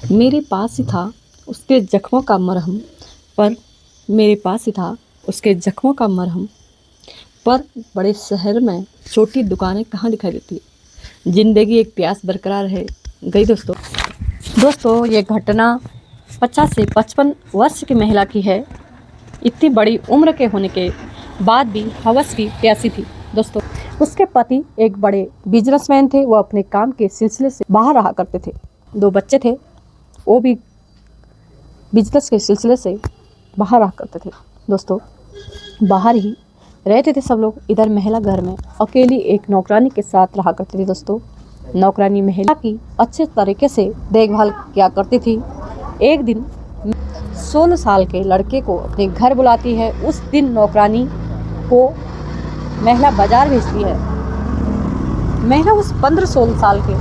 मेरे पास ही था उसके जख्मों का मरहम, पर मेरे पास ही था उसके जख्मों का मरहम, पर बड़े शहर में छोटी दुकानें कहाँ दिखाई देती है। जिंदगी एक प्यास बरकरार है गई दोस्तों। ये घटना 50 से 55 वर्ष की महिला की है। इतनी बड़ी उम्र के होने के बाद भी हवस की प्यासी थी दोस्तों। उसके पति एक बड़े बिजनेसमैन थे। वो अपने काम के सिलसिले से बाहर रहा करते थे। 2 बच्चे थे, वो भी बिजनेस के सिलसिले से बाहर रहा करते थे दोस्तों। बाहर ही रहते थे सब लोग। इधर महिला घर में अकेली एक नौकरानी के साथ रहा करती थी दोस्तों। नौकरानी महिला की अच्छे तरीके से देखभाल किया करती थी। एक दिन 16 साल के लड़के को अपने घर बुलाती है। उस दिन नौकरानी को महिला बाजार भेजती है। महिला उस 15-16 साल के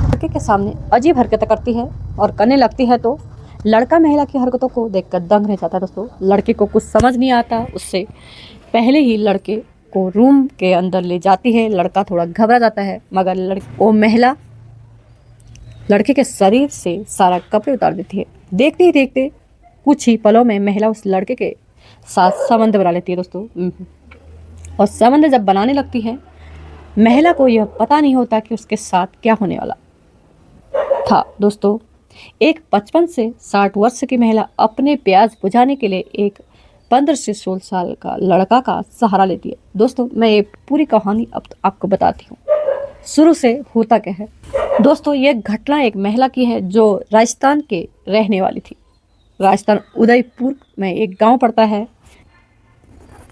लड़के के सामने अजीब हरकतें करती है और करने लगती है तो लड़का महिला की हरकतों को देखकर दंग रह जाता है दोस्तों। लड़के को कुछ समझ नहीं आता। उससे पहले ही लड़के को रूम के अंदर ले जाती है। लड़का थोड़ा घबरा जाता है, मगर वो महिला लड़के के शरीर से सारा कपड़े उतार देती है। देखते ही देखते कुछ ही पलों में महिला उस लड़के के साथ संबंध बना लेती है दोस्तों। और संबंध जब बनाने लगती है, महिला को यह पता नहीं होता कि उसके साथ क्या होने वाला था दोस्तों। एक 55 से 60 वर्ष की महिला अपने प्यास बुझाने के लिए एक 15 से 16 साल का लड़का का सहारा लेती है दोस्तों। मैं ये पूरी कहानी अब आपको बताती हूँ शुरू से होता क्या है दोस्तों। ये घटना एक महिला की है जो राजस्थान के रहने वाली थी। राजस्थान उदयपुर में एक गांव पड़ता है।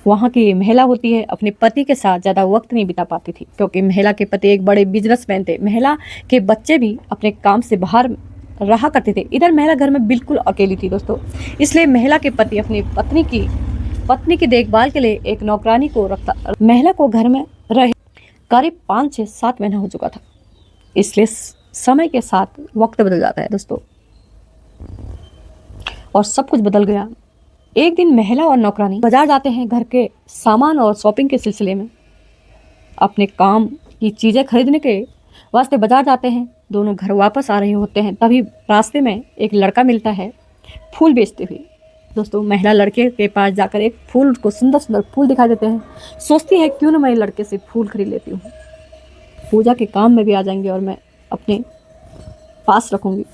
वहाँ की महिला होती है, अपने पति के साथ ज़्यादा वक्त नहीं बिता पाती थी क्योंकि महिला के पति एक बड़े बिजनेसमैन थे। महिला के बच्चे भी अपने काम से बाहर रहा करते थे। इधर महिला घर में बिल्कुल अकेली थी दोस्तों। इसलिए महिला के पति अपनी पत्नी की देखभाल के लिए एक नौकरानी को रखता। महिला को घर में रहे करीब 5 से 7 महीना हो चुका था। इसलिए समय के साथ वक्त बदल जाता है दोस्तों और सब कुछ बदल गया। एक दिन महिला और नौकरानी बाजार जाते हैं घर के सामान और शॉपिंग के सिलसिले में। अपने काम की चीज़ें खरीदने के वास्ते बाजार जाते हैं। दोनों घर वापस आ रहे होते हैं, तभी रास्ते में एक लड़का मिलता है फूल बेचते हुए दोस्तों। महिला लड़के के पास जाकर एक फूल को सुंदर सुंदर फूल दिखाई देते हैं। सोचती है क्यों ना मैं लड़के से फूल खरीद लेती हूँ, पूजा के काम में भी आ जाएंगे और मैं अपने पास रखूँगी।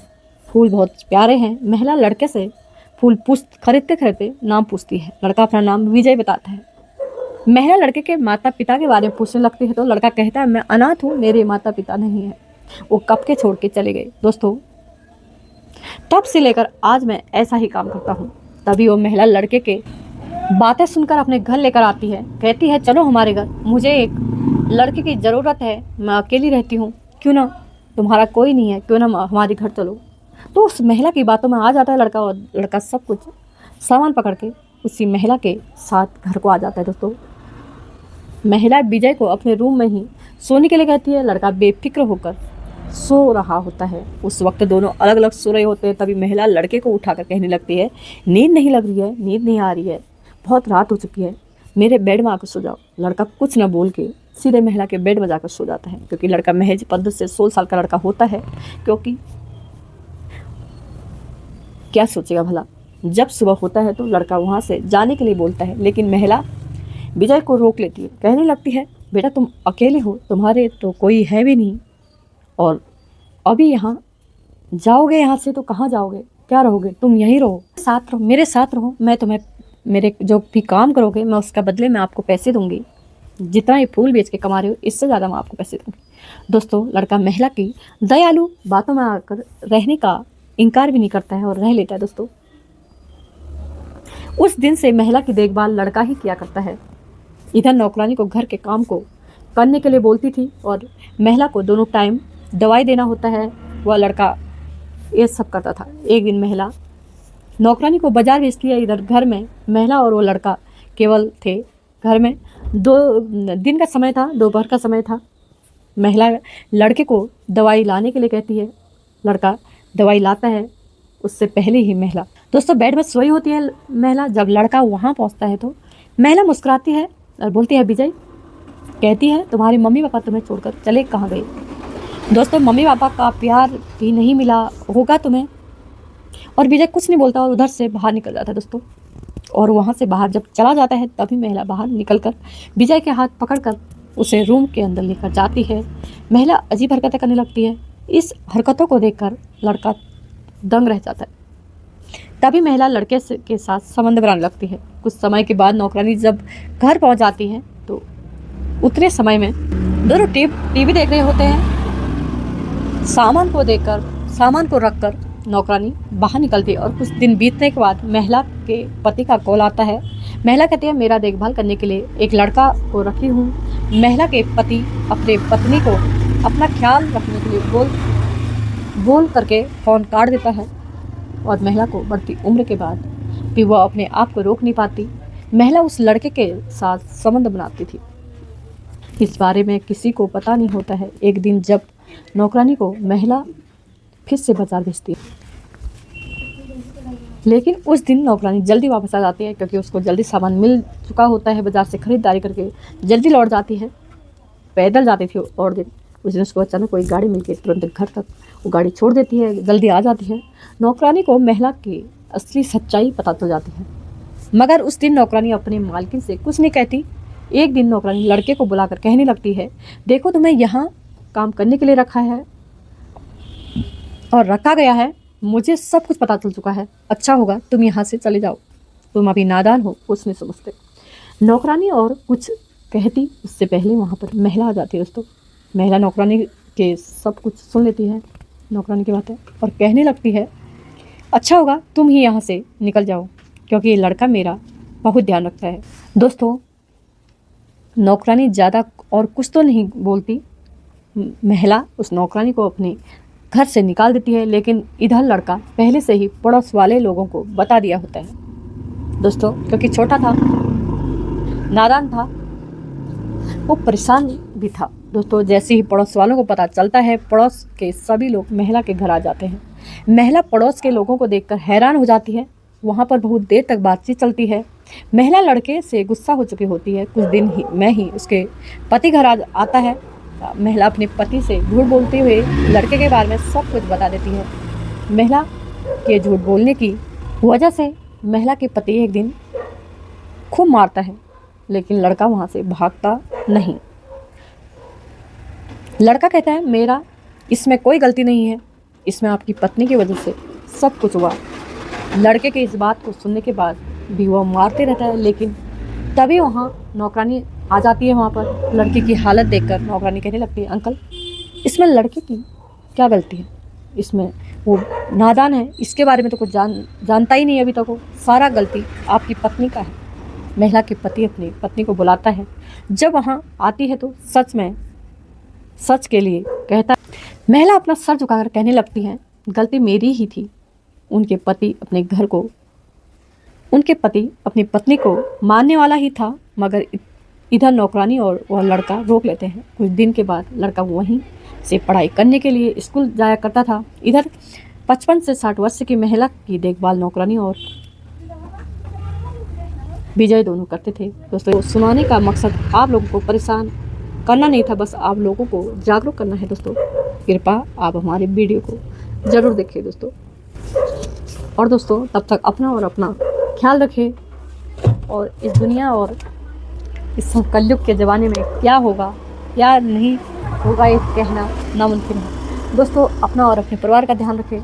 फूल बहुत प्यारे हैं। महिला लड़के से फूल खरीदते खरीदते नाम पूछती है। लड़का अपना नाम विजय बताता है। महिला लड़के के माता पिता के बारे में पूछने लगती है तो लड़का कहता है मैं अनाथ हूँ, मेरे माता पिता नहीं है, वो कब के छोड़ के चले गए दोस्तों। तब से लेकर आज मैं ऐसा ही काम करता हूँ। तभी वो महिला लड़के के बातें सुनकर अपने घर लेकर आती है। कहती है चलो हमारे घर, मुझे एक लड़के की ज़रूरत है, मैं अकेली रहती हूँ, क्यों ना तुम्हारा कोई नहीं है, क्यों ना हमारे घर चलो। तो उस महिला की बातों में आ जाता है लड़का और लड़का सब कुछ सामान पकड़ के उसी महिला के साथ घर को आ जाता है दोस्तों। महिला विजय को अपने रूम में ही सोने के लिए कहती है। लड़का बेफिक्र होकर सो रहा होता है। उस वक्त दोनों अलग अलग सो रहे होते हैं। तभी महिला लड़के को उठाकर कहने लगती है नींद नहीं लग रही है, नींद नहीं आ रही है, बहुत रात हो चुकी है, मेरे बेड में आकर सो जाओ। लड़का कुछ न बोल के सीधे महिला के बेड में जाकर सो जाता है क्योंकि लड़का महज 15 से 16 साल का लड़का होता है। क्योंकि क्या सोचेगा भला, जब सुबह होता है तो लड़का वहाँ से जाने के लिए बोलता है, लेकिन महिला विजय को रोक लेती है। कहने लगती है बेटा तुम अकेले हो, तुम्हारे तो कोई है भी नहीं, और अभी यहाँ जाओगे, यहाँ से तो कहाँ जाओगे, क्या रहोगे, तुम यहीं रहो, साथ रहो, मेरे साथ रहो। मैं तुम्हें मेरे जो भी काम करोगे मैं उसका बदले में आपको पैसे दूंगी। जितना ये फूल बेच के कमा रहे हो इससे ज़्यादा मैं आपको पैसे दूंगी। दोस्तों लड़का महिला की दयालु बातों में आकर रहने का इनकार भी नहीं करता है और रह लेता है दोस्तों। उस दिन से महिला की देखभाल लड़का ही किया करता है। इधर नौकरानी को घर के काम को करने के लिए बोलती थी और महिला को दोनों टाइम दवाई देना होता है। वह लड़का ये सब करता था। एक दिन महिला नौकरानी को बाजार भेजती है। इधर घर में महिला और वो लड़का केवल थे घर में। 2 दिन का समय था, दोपहर का समय था। महिला लड़के को दवाई लाने के लिए कहती है। लड़का दवाई लाता है। उससे पहले ही महिला दोस्तों बेड में सोई होती है महिला। जब लड़का वहाँ पहुँचता है तो महिला मुस्कुराती है और बोलती है विजय, कहती है तुम्हारी मम्मी पापा तुम्हें छोड़कर चले कहाँ गए। दोस्तों मम्मी पापा का प्यार भी नहीं मिला होगा तुम्हें, और विजय कुछ नहीं बोलता और उधर से बाहर निकल जाता है दोस्तों। और वहाँ से बाहर जब चला जाता है तभी महिला बाहर निकलकर विजय के हाथ पकड़कर उसे रूम के अंदर लेकर जाती है। महिला अजीब हरकतें करने लगती है। इस हरकतों को देखकर लड़का दंग रह जाता है। तभी महिला लड़के के साथ संबंध बनाने लगती है। कुछ समय के बाद नौकरानी जब घर पहुंच जाती है तो उतने समय में दोनों टीवी देख रहे होते हैं। सामान को रखकर नौकरानी बाहर निकलती है और कुछ दिन बीतने के बाद महिला के पति का कॉल आता है। महिला कहती है मेरा देखभाल करने के लिए एक लड़का को रखी हूँ। महिला के पति अपने पत्नी को अपना ख्याल रखने के लिए बोल करके फ़ोन काट देता है। और महिला को बढ़ती उम्र के बाद भी वह अपने आप को रोक नहीं पाती। महिला उस लड़के के साथ संबंध बनाती थी। इस बारे में किसी को पता नहीं होता है। एक दिन जब नौकरानी को महिला फिर से बाजार भेजती है, लेकिन उस दिन नौकरानी जल्दी वापस आ जाती है क्योंकि उसको जल्दी सामान मिल चुका होता है। बाजार से खरीदारी करके जल्दी लौट जाती है। पैदल जाती थी और दिन उस दिन उसको अचानक कोई गाड़ी मिल के तुरंत घर तक वो गाड़ी छोड़ देती है, जल्दी आ जाती है। नौकरानी को महिला की असली सच्चाई पता चल जाती है, मगर उस दिन नौकरानी अपने मालकिन से कुछ नहीं कहती। एक दिन नौकरानी लड़के को बुलाकर कहने लगती है, देखो तुम्हें यहाँ काम करने के लिए रखा है और रखा गया है, मुझे सब कुछ पता चल चुका है। अच्छा होगा तुम यहाँ से चले जाओ, तुम अभी नादान हो, कुछ नहीं समझते। नौकरानी और कुछ कहती उससे पहले वहाँ पर महिला आ जाती है दोस्तों। महिला नौकरानी के सब कुछ सुन लेती है, नौकरानी की बातें, और कहने लगती है अच्छा होगा तुम ही यहाँ से निकल जाओ क्योंकि ये लड़का मेरा बहुत ध्यान रखता है। दोस्तों नौकरानी ज़्यादा और कुछ तो नहीं बोलती। महिला उस नौकरानी को अपने घर से निकाल देती है, लेकिन इधर लड़का पहले से ही पड़ोस वाले लोगों को बता दिया होता है दोस्तों, क्योंकि छोटा था, नादान था, वो परेशान भी था दोस्तों। जैसे ही पड़ोस वालों को पता चलता है, पड़ोस के सभी लोग महिला के घर आ जाते हैं। महिला पड़ोस के लोगों को देखकर हैरान हो जाती है। वहाँ पर बहुत देर तक बातचीत चलती है। महिला लड़के से गुस्सा हो चुकी होती है। कुछ दिन ही उसके पति घर आता है। महिला अपने पति से झूठ बोलते हुए लड़के के बारे में सब कुछ बता देती है। महिला के झूठ बोलने की वजह से महिला के पति एक दिन खूब मारता है, लेकिन लड़का वहाँ से भागता नहीं। लड़का कहता है मेरा इसमें कोई गलती नहीं है, इसमें आपकी पत्नी की वजह से सब कुछ हुआ। लड़के के इस बात को सुनने के बाद भी वह मारते रहता है, लेकिन तभी वहाँ नौकरानी आ जाती है। वहाँ पर लड़के की हालत देखकर नौकरानी कहने लगती है अंकल इसमें लड़के की क्या गलती है, इसमें वो नादान है, इसके बारे में तो कुछ जानता ही नहीं अभी तक, वो सारा गलती आपकी पत्नी का है। महिला के पति अपनी पत्नी को बुलाता है। जब वहाँ आती है तो सच के लिए कहता है। महिला अपना सर झुकाकर कहने लगती है गलती मेरी ही थी। उनके पति अपनी पत्नी को मारने वाला ही था, मगर इधर नौकरानी और वह लड़का रोक लेते हैं। कुछ दिन के बाद लड़का वहीं से पढ़ाई करने के लिए स्कूल जाया करता था। इधर 55 से 60 वर्ष की महिला की देखभाल नौकरानी और विजय दोनों करते थे। दोस्तों सुनाने का मकसद आप लोगों को परेशान करना नहीं था, बस आप लोगों को जागरूक करना है दोस्तों। कृपया आप हमारे वीडियो को ज़रूर देखिए दोस्तों। और दोस्तों तब तक अपना और अपना ख्याल रखें। और इस दुनिया और इस कलयुग के ज़माने में क्या होगा या नहीं होगा ये कहना नामुमकिन है। दोस्तों अपना और अपने परिवार का ध्यान रखें।